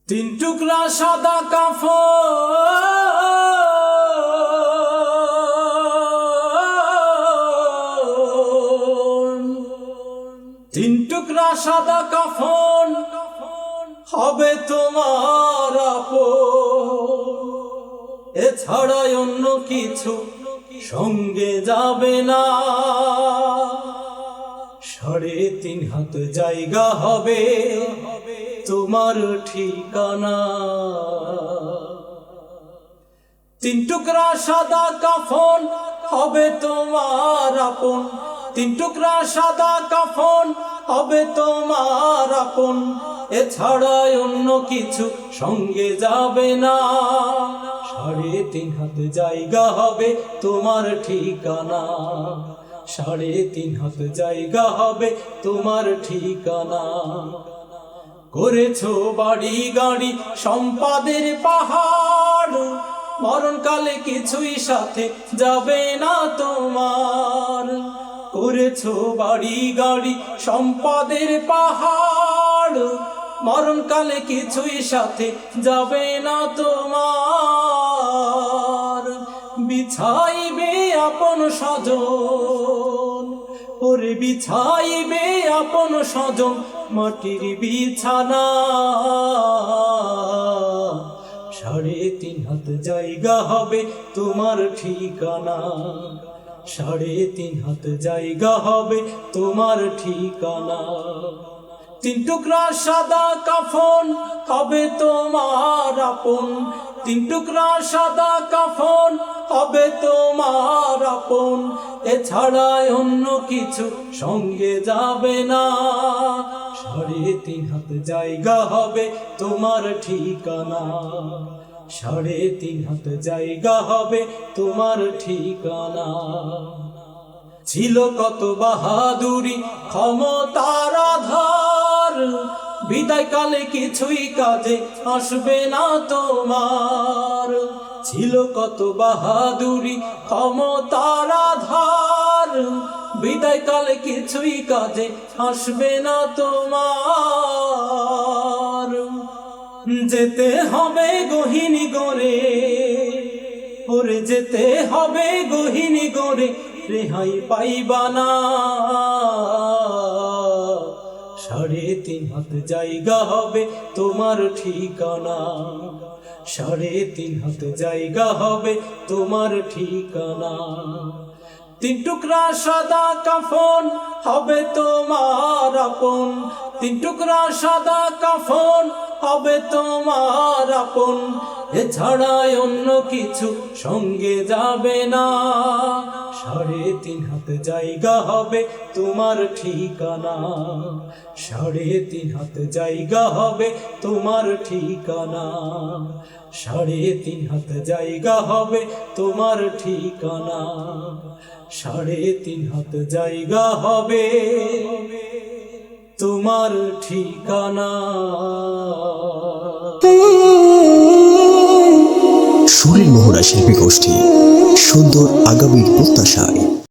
তিন টুকরা সাদা কাফন, তিন টুকরা সাদা কাফন হবে তোমার আপন। এছাড়া অন্য কিছু সঙ্গে যাবে না। 3.5 হাত জায়গা হবে তোমার ঠিকানা। তিন টুকরা সাদা কাফন হবে তোমার আপন, তিন টুকরা সাদা কাফন হবে তোমার আপন। এছাড়া অন্য কিছু সঙ্গে যাবে না। 3.5 হাত জায়গা হবে তোমার ঠিকানা। 3.5 হাত জায়গা হবে তোমার ঠিকানা। করেছো বাড়ি গাড়ি সম্পদের পাহাড়, মরণকালে কিছুই সাথে যাবে না তোমার। করেছো বাড়ি গাড়ি সম্পদের পাহাড়, মরণকালে কিছুই সাথে যাবে না তোমার। বিছাইবে আপন স্বজন, ওরে বিছাইবে আপন স্বজন মাটির বিছানা। 3.5 হাত জায়গা হবে তোমার ঠিকানা। 3.5 হাত জায়গা হবে তোমার ঠিকানা। তিন টুকরা সাদা কাফন হবে তোমার আপন, তিন টুকরা সাদা কাফন হবে তোমার আপন। এছাড়া অন্য কিছু সঙ্গে যাবে না। 3.5 হাত জায়গা হবে তোমার ঠিকানা। 3.5 হাত জায়গা হবে তোমার ঠিকানা। ছিল কত বাহাদুরি ক্ষমতার আধার, বিদায় কালে কিছুই কাজে আসবে না তোমার। ছিল কত বাহাদুরি ক্ষমতার আধার, বিদায় কালে কিছুই কাজে আসবে না তোমার। যেতে হবে গহিনী গড়ে, ওরে যেতে হবে গহিনী গড়ে, রেহাই পাইবা না। 3.5 হাত জায়গা হবে তোমার ঠিকানা। 3.5 হাত জায়গা হবে তোমার ঠিকানা। তিন টুকরা সাদা কাফন হবে তোমার আপন, তিন টুকরা সাদা কাফন হবে তোমার আপন। এছাড়া অন্য কিছু সঙ্গে যাবে না। 3.5 হাত জায়গা হবে তোমার ঠিকানা। 3.5 হাত জায়গা হবে তোমার ঠিকানা। 3.5 হাত জায়গা হবে তোমার ঠিকানা। 3.5 হাত জায়গা হবে তোমার ঠিকানা। সুরের মোহনা শিল্পী গোষ্ঠী, সুন্দর আগামীর প্রত্যাশায়।